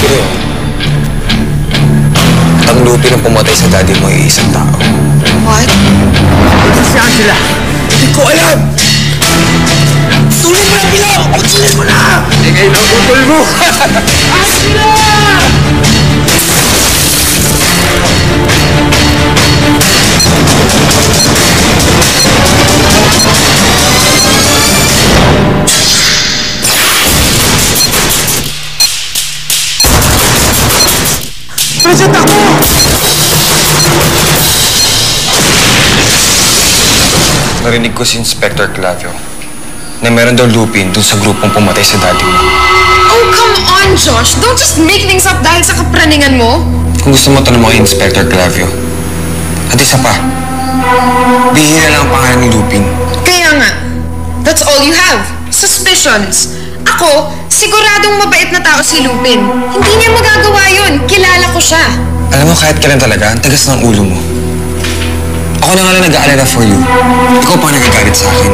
Pero, ang Lupin ang pumatay sa daddy mo ay isang tao. What? Saan sila? Hindi ko alam! Tuloy mo na, Bilaw! Pagsulit mo na! Eh, ngayon ang utol mo! Asila! Present ako! Narinig ko si Inspector Clavio na meron daw Lupin dun sa grupong pumatay sa daddy mo. Oh, come on, Josh! Don't just make things up dahil sa kapraningan mo. Kung gusto mo tanong mo kay Inspector Clavio. At isa pa, bihira lang ang pangalan ni Lupin. Kaya nga, that's all you have. Suspicions. Ako, siguradong mabait na tao si Lupin. Hindi niya magagawa yun. Kilala ko siya. Alam mo, kahit kailan talaga, ang tagas ng ulo mo. Ako na nga lang nag-aalala for you. Ikaw pa nagagalit sa akin.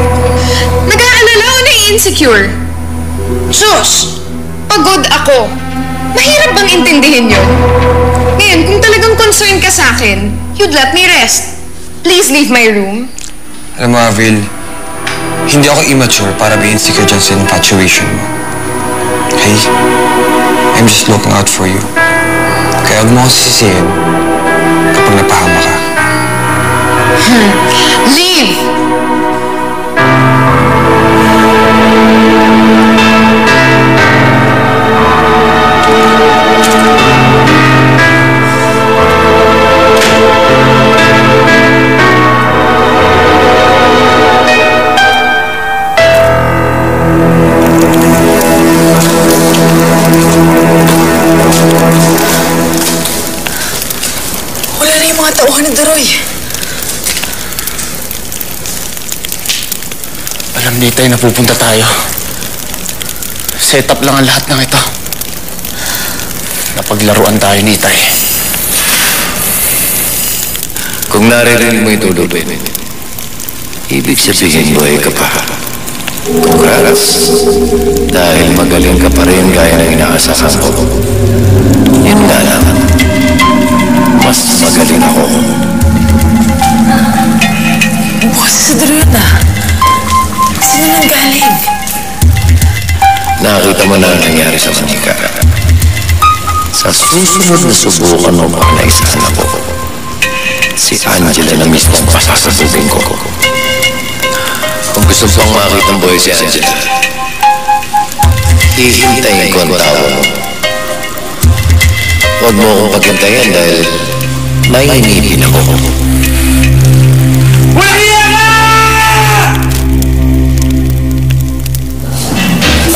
Nag-aalala o na-insecure? Josh, pagod ako. Mahirap bang intindihin yun? Ngayon, kung talagang concerned ka sa akin, you'd let me rest. Please leave my room. Alam mo, Avril, hindi ako immature para be insecure dyan sa infatuation mo. Okay? I'm just looking out for you. Kaya huwag mo akong sisisihin kapag napahama ka. Leave! Wala na yung mga tauhan ni Daroy. Alam ni Tay na pupunta tayo. Set up lang ang lahat ng ito. Napaglaruan tayo ni Tay. Kung naririnig mo ito, Lupin, ibig sabihin buhay ka pa. Congrats. Dahil magaling ka pa rin gaya ng inaasahan ko. Yun nga lang. Mas magaling ako. Bukas sa Daroy na. Sino nang galing? Nakakita mo na ang nangyari sa manika. Sa susunod na subukan mo pag naisahan ako, si Angela na mismo ang pasasabugin ko. Kung gusto pang makita ang buhay si Angela, hihintayin ko ang tawag mo. Huwag mo akong paghintayin dahil naiinipin ako.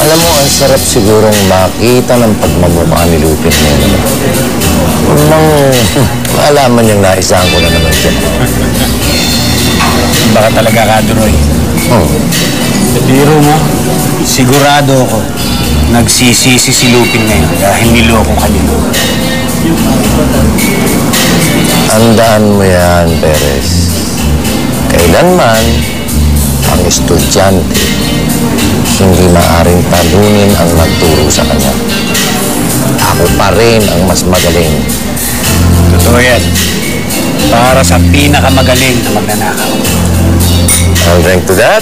Alam mo, ang sarap sigurong makita ng pagmamukha ni Lupin ngayon. Nang malaman niyang naisahan ko na naman siya. Baka talaga ka, Daroy. Sa biro mo, sigurado ako, nagsisisi si Lupin ngayon dahil niloko ka niya. Handaan mo yan, Perez. Kailanman, ang estudyante, hindi maaaring talunin ang nagturo sa kanya. Ako pa rin ang mas magaling. Totoo yan. Para sa pinakamagaling na magnanakaw. I'll drink to that.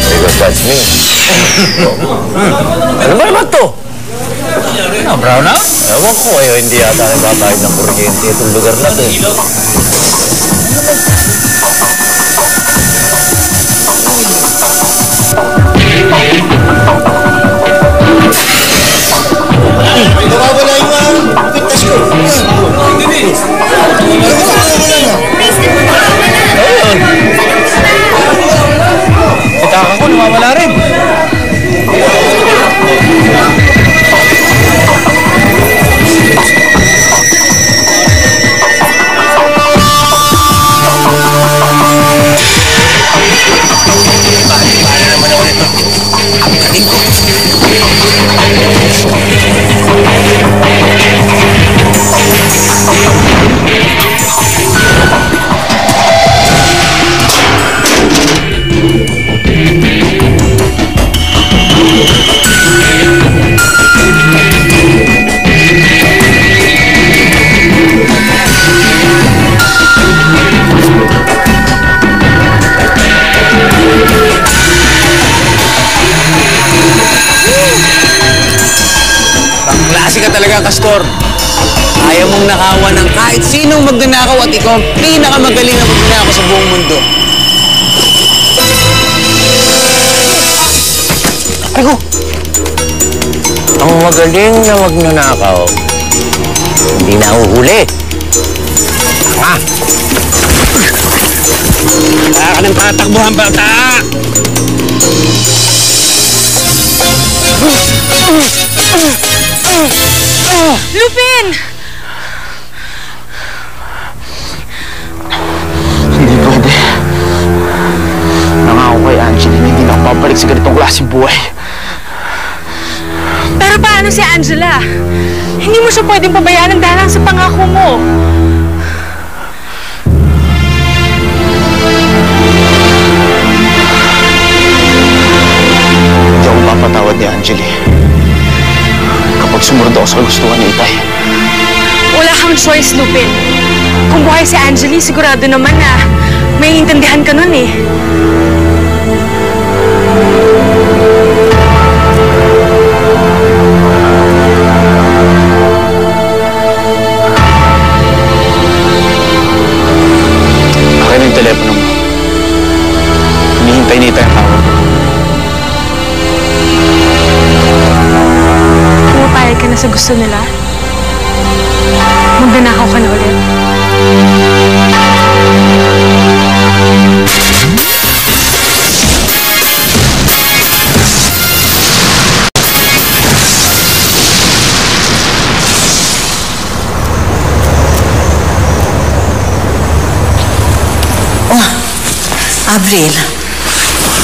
Because that's me. Ano ba naman to? Ano, brown out? Ewan ko kayo, hindi yata nagbabayad ng kuryente itong lugar na to. Nawawala yung pintas ko. Itaka ko, nawawala rin. Paano naman ako nito? klase ka talaga, Castor. Ayaw mong nakawan ng kahit sinong magnanakaw at ikaw ang pinakamagaling na magnanakaw sa buong mundo. Ako! Ang magaling na magnanakaw, hindi nahuhuli. Tanga! Kaya ka ng tatakbuhan, bata! Lupin! Hindi pwede. Nangako kay Angeline, hindi na ako babalik sa ganitong klaseng buhay. Pero paano si Angela? Hindi mo siya pwedeng pabayaan ng dalang sa pangako mo. Hindi ako mapatawad ni Angeline kapag sumunod ako sa kagustuhan ni Itay. Wala kang choice, Lupin. Kung buhay si Angeli, sigurado naman na may intindihan ka nun eh. Akin yung telepono mo. Hinihintay ni Itay ang tawag ko. Pumapayag ka na sa gusto nila? Magnanakaw ka na ulit? Avril,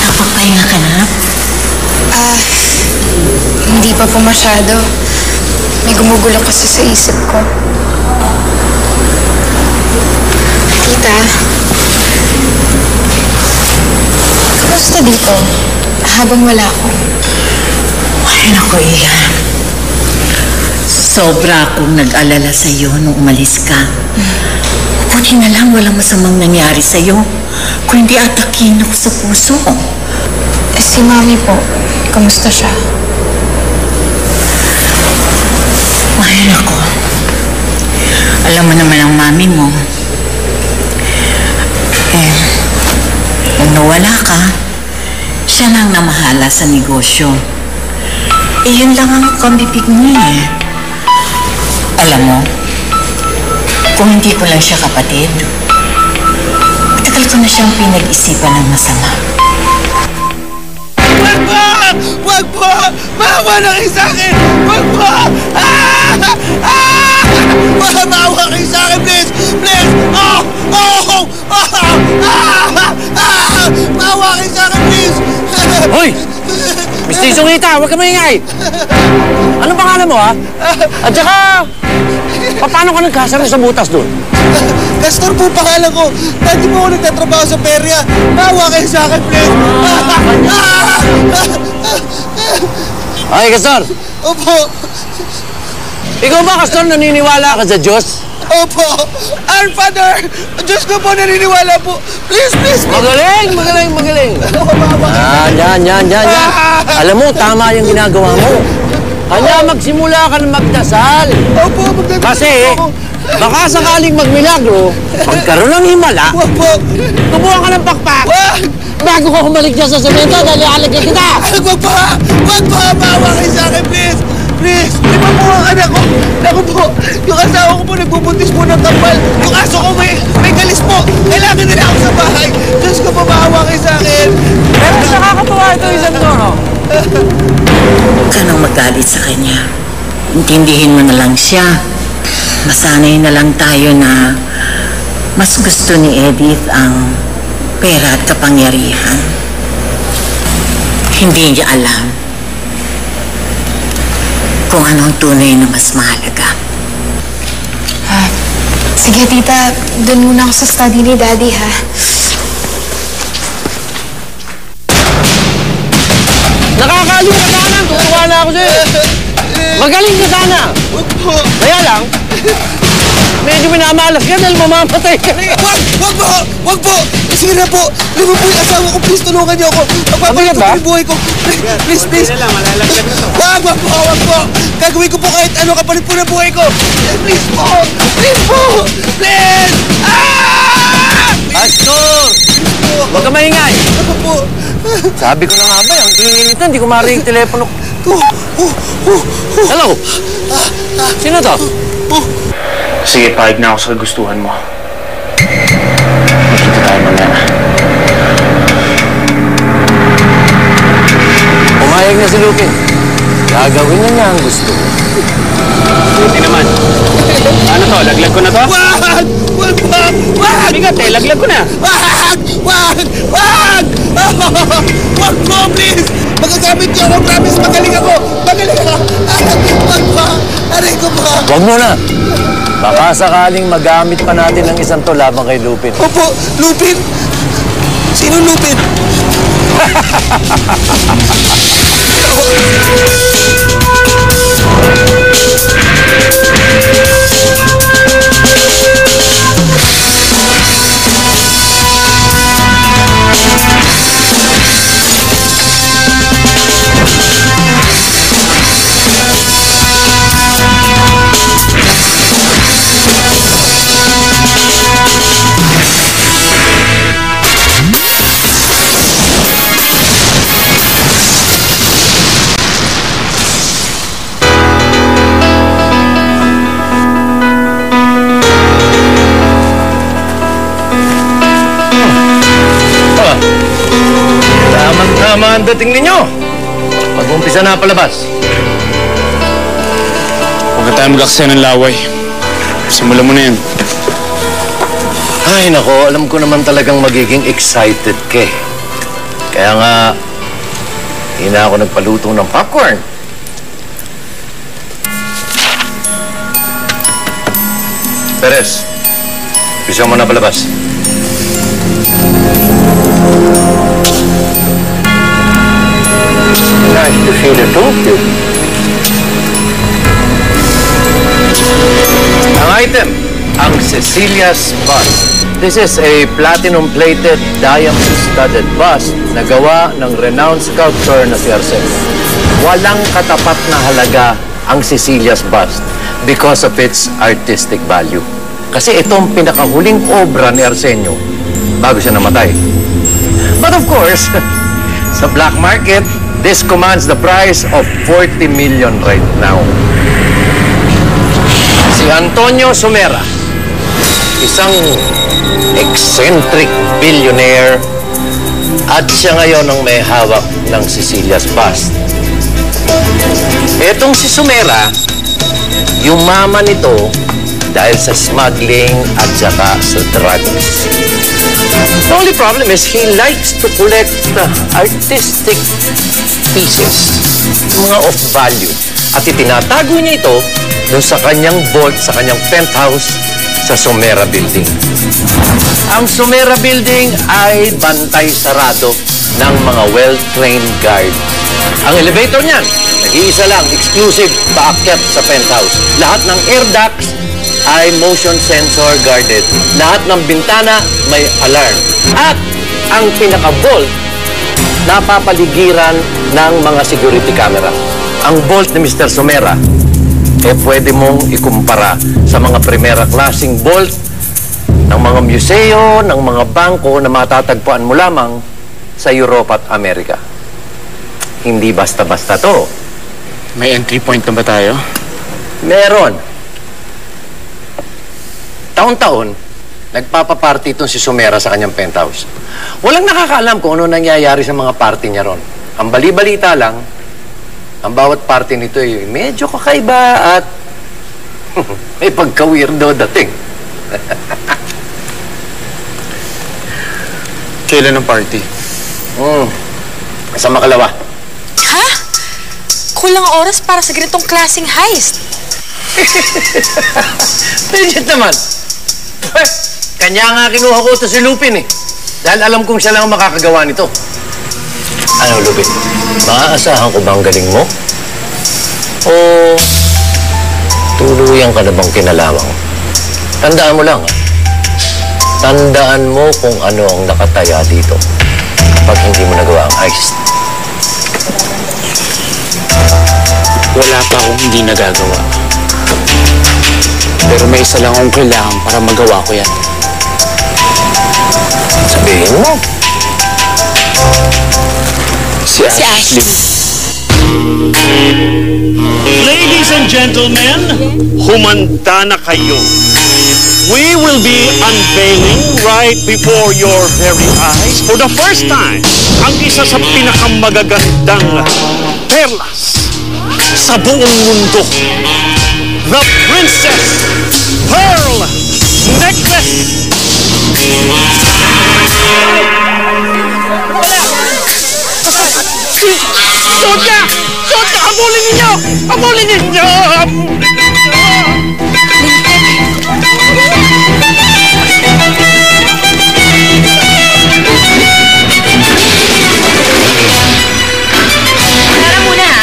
napagpahinga ka na? Hindi pa po masyado. May gumugulo kasi sa isip ko. Tita, kamusta dito? Habang wala ako. Ay, naku, Ian. Sobra akong nag-alala sa'yo nung umalis ka. Buti na lang walang masamang nangyari sa'yo. Kung hindi atakin ako sa puso. Si Mami po, kamusta siya? Ay, naku. Alam mo naman ang mami mo. Nung nawala ka, siya na ang namahala sa negosyo. Yun lang ang kambibig niya eh. Alam mo, kung hindi ko lang siya kapatid, matagal ko na siyang pinag-isipan ng masama. Wag po! Wag po! Maawa na kayo sa akin! Wag po! Maawa kayo sa akin, please! Please! Maawa kayo sa akin, please! Hoy! Mr. Sungita, huwag ka maingay! Anong pangalan mo, ha? At saka, paano ka nagkasama sa butas doon? Castor po pangalan ko. Dati mo ako nagtatrabaho sa perya. Maawa kayo sa akin, please! Okay, Castor. Opo. Ikaw ba, Castor, naniniwala ka sa Diyos? Opo. Our Father, Diyos ko po, naniniwala po. Please, please, please. Magaling, magaling, magaling. Yan. Alam mo, tama yung ginagawa mo. Kanya magsimula ka na magdasal. Opo, magdasal. Kasi, baka sakaling magmilagro, magkaroon ng himala, tubuhan ka ng pakpak. Bago ko humalik dyan sa semento, dahil alagyan kita. Wag pa! Wag pa! Maawa kayo sa akin, please! Please! Di ba po ang anak ko? Naku po, yung asawa ko po nagbubuntis po ng kapal. Yung aso ko may galis po. Kailangan nila ako sa bahay. Diyos ko po, maawa kayo sa akin. Pero nakakatuwa ito isang toro. Huwag ka nang magalit sa kanya. Intindihin mo na lang siya. Masanay na lang tayo na mas gusto ni Edith ang pera at kapangyarihan. Hindi niya alam kung anong tunay na mas mahalaga. Sige, tita. Doon muna ako sa study ni Daddy, ha? Nakakaliw ka sana! Tutuwa na ako sa'yo! Magaling ka sana! Kaya lang, medyo minamalas ka dahil mamamatay ka rin. Wag po! Wag po! Sige na po! Lima po yung asawa ko, please tulungan niyo ako. Magpapalit ko yung buhay ko. Please, please. Wag po! Wag po! Gagawin ko po kahit ano kapalit po ng buhay ko. Please po! Please po! Please! Ah! Pastor! Huwag ka maingay! Ako po. Sabi ko na nga ba, ang ingay nito, hindi ko marinig yung telepono. Hello? Sino to? Sige, pahig na ako sa gustuhan mo. Magkita tayo mamaya. Pumayag na si Lupin. Gagawin na niya ang gusto. Buti naman. Ano to? Laglag ko na to? Wag! Wag! Wag! Wag! Bigat eh, laglag ko na. Wag! Wag! Wag! Wag po, please! Magagamit niyo ako, promise, magaling ako! Magaling ako! Wag pa! Aray ko pa! Huwag mo na. Baka sakaling magamit pa natin ang isang to labang kay Lupin. Opo, Lupin! Sino Lupin? Tama ang dating ninyo. Mag-umpisa na palabas. Huwag na tayo mag-aksaya ng laway. Simulan mo na yan. Ay, nako, alam ko naman talagang magiging excited ka. Kaya nga, hindi na ako nagpaluto ng popcorn. Perez, umpisa mo na palabas. Nice to see the two of you. Ang item, ang Cecilia's bust. This is a platinum-plated, diamond-studded bust na gawa ng renowned sculptor na si Arsenio. Walang katapat na halaga ang Cecilia's bust because of its artistic value. Kasi itong pinakahuling obra ni Arsenio bago siya namatay. But of course, sa black market, this commands the price of 40 million right now. Si Antonio Somera, isang eccentric billionaire at siya ngayon ang may hawak ng Cecilia's bust. Etong si Somera, yumaman ito dahil sa smuggling at saka sa drugs. The only problem is he likes to collect artistic pieces, mga of value. At itinatago niya ito doon sa kanyang vault, sa kanyang penthouse sa Somera Building. Ang Somera Building ay bantay sarado ng mga well-trained guard. Ang elevator niyan, nag-iisa lang, exclusive paakyat sa penthouse. Lahat ng air ducts ay motion sensor guarded. Lahat ng bintana may alarm. At ang pinaka-vault, napapaligiran ng mga security camera. Ang vault ni Mr. Somera, pwede mong ikumpara sa mga primera klaseng vault ng mga museo, ng mga bangko na matatagpuan mo lamang sa Europa at Amerika. Hindi basta-basta to. May entry point na ba tayo? Meron. Taon-taon, nagpapaparty itong si Somera sa kanyang penthouse. Walang nakakaalam kung ano nangyayari sa mga party niya ron. Ang bali-balita lang, ang bawat party nito ay medyo kakaiba at may pagka-weirdo dating. Kailan ang party? Sa Makalawa. Ha? Kulang oras para sa ganitong klaseng heist. Legit naman. Kanya nga kinuha ko ito si Lupin eh. Dahil alam kong siya lang ang makakagawa nito. Ano, Lupin? Maaasahan ko ba ang galing mo? O tuluyan ka na bang kinalawang? Tandaan mo lang, ha? Tandaan mo kung ano ang nakataya dito kapag hindi mo nagawa ang heist. Wala pa akong hindi nagagawa. Pero may isa lang akong kailangan para magawa ko yan. Sabihin mo. Si Ashley. Ladies and gentlemen, humanda na kayo. We will be unveiling right before your very eyes for the first time ang isa sa pinakamagagandang perlas sa buong mundo. The Princess Pearl Necklace! Suot ka! Suot ka! Habulin ninyo! Habulin ninyo! Tara muna, ha?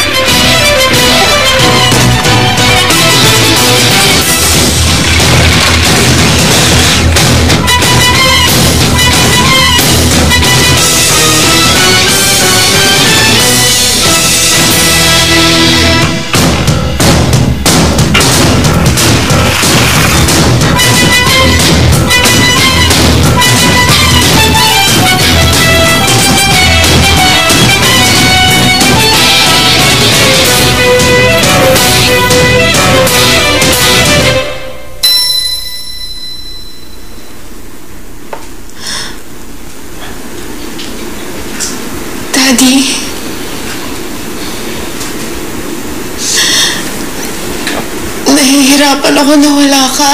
Daddy. Nahihirapan ako na wala ka.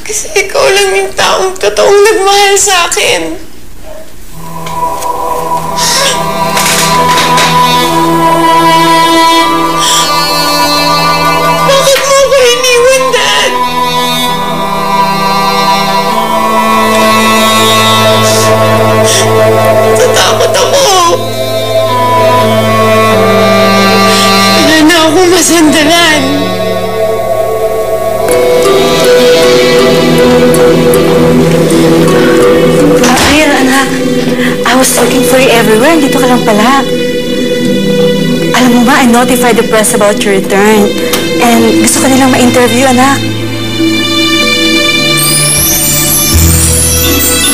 Kasi ikaw lang yung taong totoong nagmahal sa akin. Bakit mo ako iniwan, Dad? Natatakot ako. Wala na akong masandalan. Ayun, anak. I was looking for you everywhere. Dito ka lang pala. Alam mo ba, I notified the press about your return. And gusto ka nilang ma-interview, anak.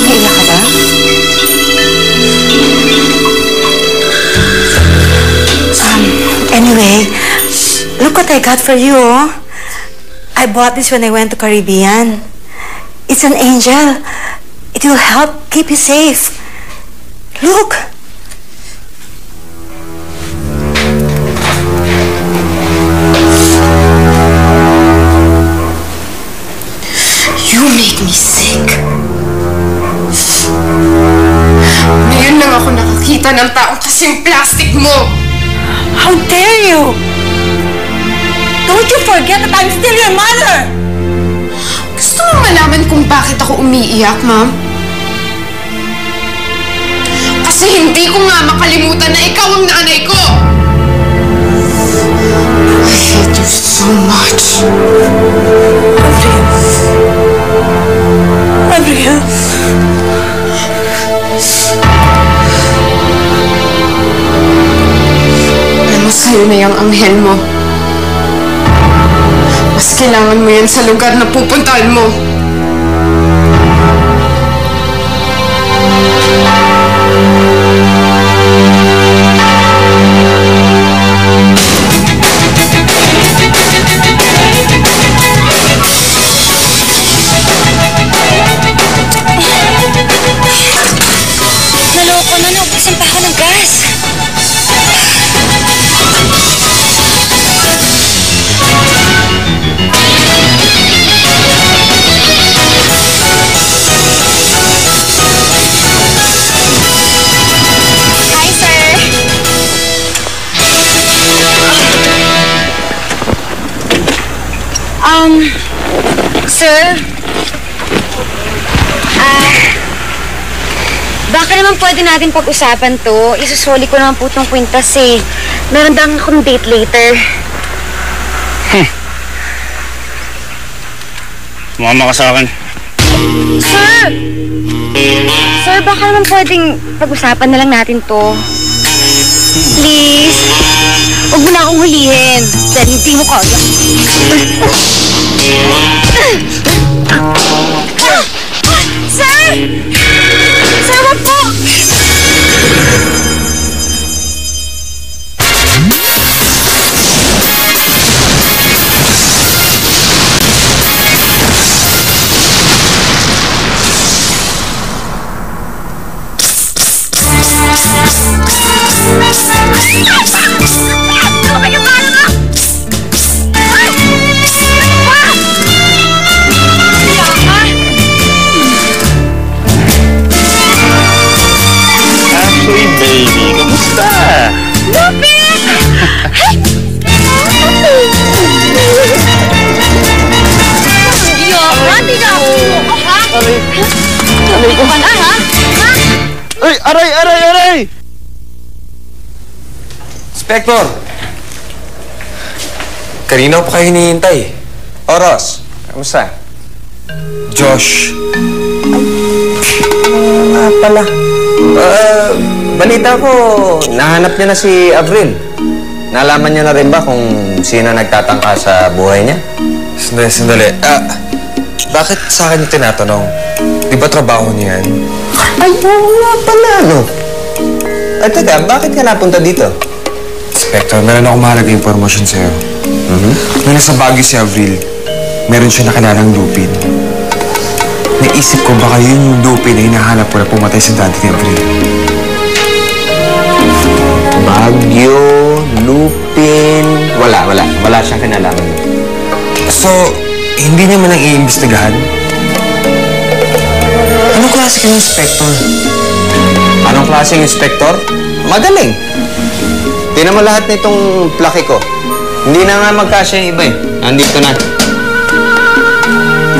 Naiyak ka ba? Anyway, look what I got for you, oh. I bought this when I went to Caribbean. It's an angel. It will help keep you safe. Look. You make me sick. Ngayon lang ako nakakita ng taong kasing plastic mo. How dare you? Don't you forget that I'm still your mother! Gusto mo malaman kung bakit ako umiiyak, Ma'am? Kasi hindi ko nga makalimutan na ikaw ang nanay ko! I hate you so much. Adrian. Alam mo, sa'yo na yung anghel mo. Mas kailangan mo yan sa lugar na pupuntahan mo. Naloko na, naubusan pa ako ng gas. Hi, sir. Sir? Baka naman pwede natin pag-usapan to. Isusuli ko naman po itong kwintas eh. Meron daw akong date later. Sumama ka sa akin. Sir! Sir, baka naman pwedeng pag-usapan na lang natin to. Please. Huwag mo na akong hulihin. Dahil hindi mo kaya. Sir! Sir, wag po! Ashley, baby, kamusta? Lupin! Hindi na ako. Ha? Aray ko. Ka na, ha? Ha? Ay, aray, aray, aray! Inspector! Kanina pa kayo hinihintay. Oros, kamusta? Josh. Pala. Balita ko, nahanap niya na si Avril. Nalaman niya na rin ba kung sino nagtatangka sa buhay niya? Sandali. Bakit sa akin yung tinatanong? Di ba trabaho niya yan? Ay, oo nga pala, no? Ay, teka, bakit ka napunta dito? Inspector, meron akong mahalaga impormasyon sa'yo. Nung nasa Baguio si Avril, meron siya nakilalang Lupin. Naisip ko baka yun yung Lupin na hinahanap ko na pumatay sa daddy ni Avril. Baguio, Lupin... Wala siyang kinalaman. So, hindi niya man ang iimbestigahan? Anong klase ka ng inspector? Anong klaseng inspektor? Magaling. Tingnan mo lahat nitong plaki ko. Hindi na nga magkasya yung iba eh. Nandito na.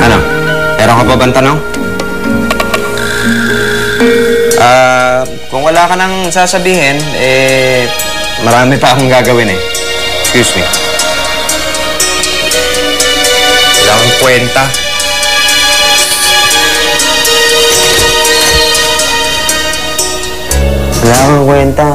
Ano? Meron ka pa bang tanong? Kung wala ka nang sasabihin, marami pa akong gagawin eh. Excuse me. Wala kang kwenta. Wala kang kwenta.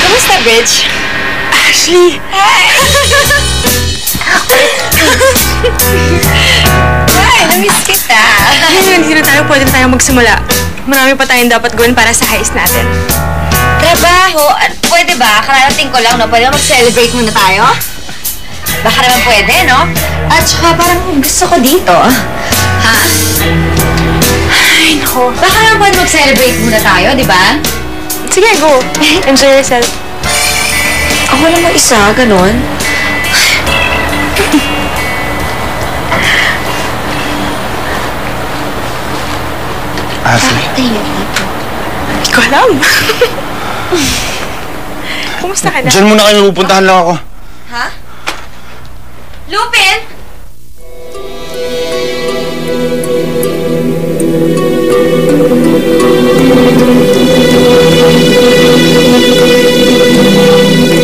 Kamusta, Bridge? Ashley! Ay, namiss kita. Ngayon, hindi na tayo pwede na tayong magsimula. Marami pa tayong dapat gawin para sa heist natin. Trabaho? Pwede ba? Kararating ko lang, no? Pwede ba mag-celebrate muna tayo? Baka naman pwede, no? At saka parang gusto ko dito. Ha? Ay, naku. Baka naman pwede mag-celebrate muna tayo, di ba? Sige, go. Enjoy yourself. Ako lang mag-isa, ganon. Ashley. Hindi ko alam. Kumusta ka na? Diyan muna kayo, pupuntahan lang ako. Ha? Lupin!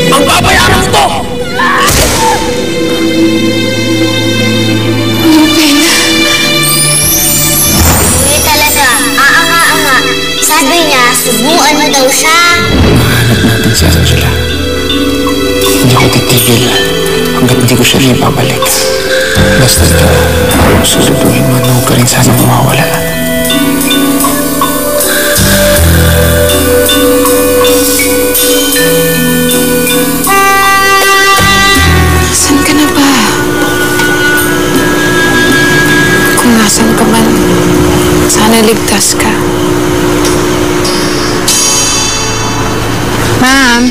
Ang babayaran ko to! Hindi talaga. Aanga-anga. Sabi niya, subuan mo daw siya. Mahanap natin si Angela. Hindi ko titigil hanggat hindi ko siya ibabalik. Basta susubuhin mo na huwag ka rin sana mawawala. Nasaan ka na ba? Kung nasan ka man, sana ligtas ka. Ma'am,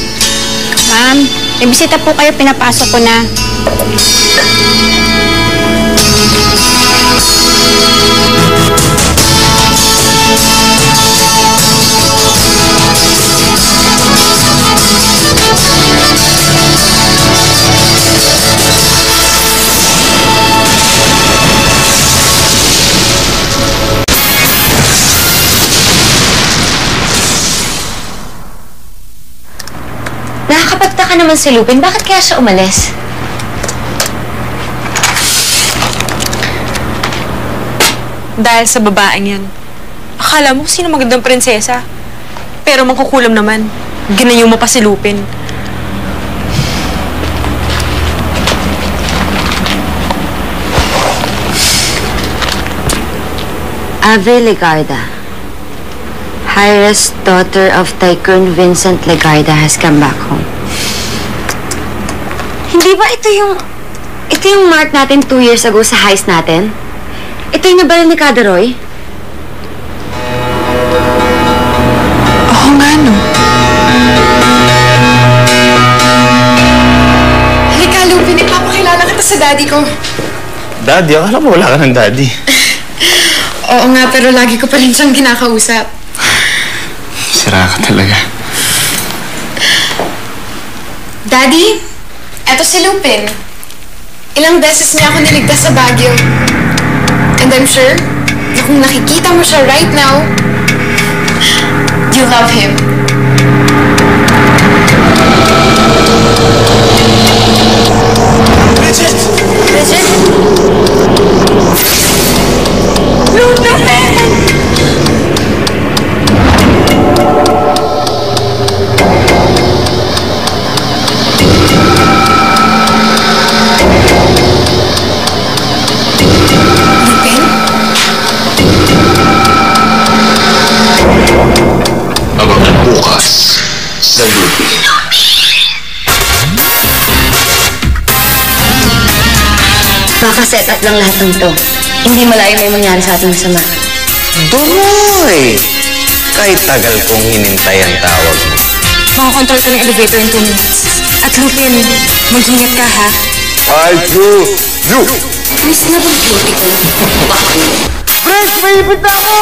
may bisita po kayo, pinapasok ko na. Nakakapagtaka naman si Lupin. Bakit kaya siya umalis? Dahil sa babaeng yan. Akala mo sino magandang prinsesa. Pero mangkukulam naman. Ginayo mo pa si Lupin. Ave Legarda, Hira's daughter of Tycoon Vincent Legarda has come back home. Hindi ba ito yung mark natin 2 years ago sa heist natin? Ito yung nabaril ni Kadaroy? Oo nga, no. Halika, Lupin. Ipapakilala kita sa daddy ko. Daddy? Akala mo wala ka ng daddy. Oo nga, pero lagi ko pa rin siyang kinakausap. Sira ka talaga. Daddy, eto si Lupin. Ilang beses niya ako niligtas sa Baguio. And I'm sure, na kung nakikita mo siya right now, you love him. Bridget! Bridget? Lupin! Abangan bukas sa Lupin. Baka set up lang lahat ng to. Hindi malayo may mangyari sa ating masama. Dumoy! Kahit tagal kong hinintay ang tawag mo. Makakontrol ka ng elevator in 2 minutes. At Lupin, mag-ingat ka, ha? I choose you! Reasonable beauty ko. Prince, may ipit na ako!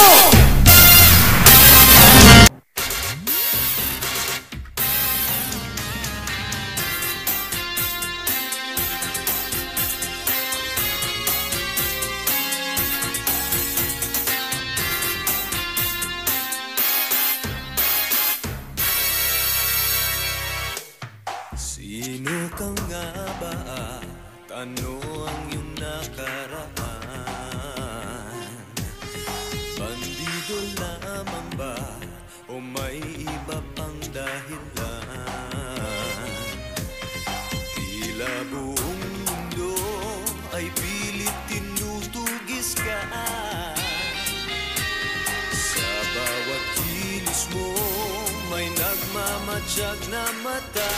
Sino ka nga ba at ano ang iyong nakaraan? Bandido lamang ba o may iba pang dahilan? Tila buong mundo ay pilit tinutugis ka. Sa bawat kilos mo may nagmamatsyag na mata.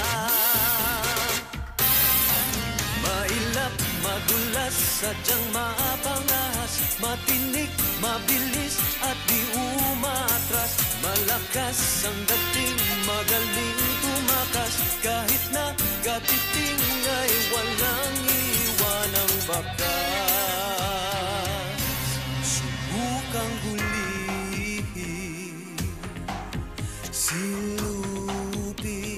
Mailap, madulas, sadyang maapangas, matinik, mabilis at di umatras. Malakas ang dating, magaling tumakas, kahit na katiting ay walang iwanang bakas. Subukang hulihin si Lupin.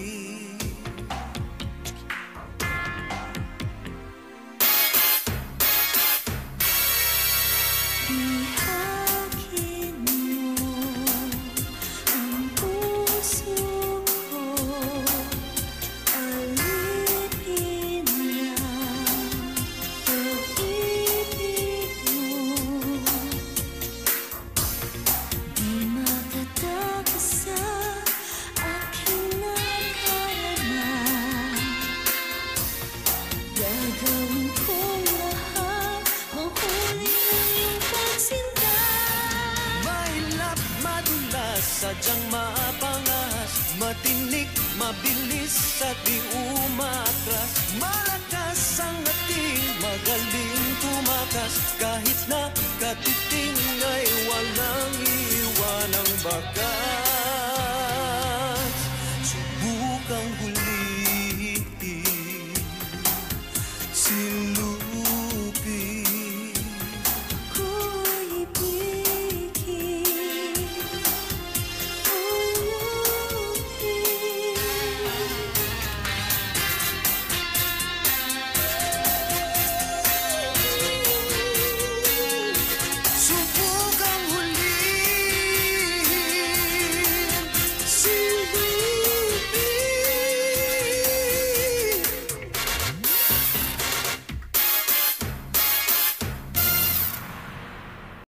Sadyang maapangas, matinik, mabilis at di umatras. Malakas ang ating, magaling tumakas, kahit na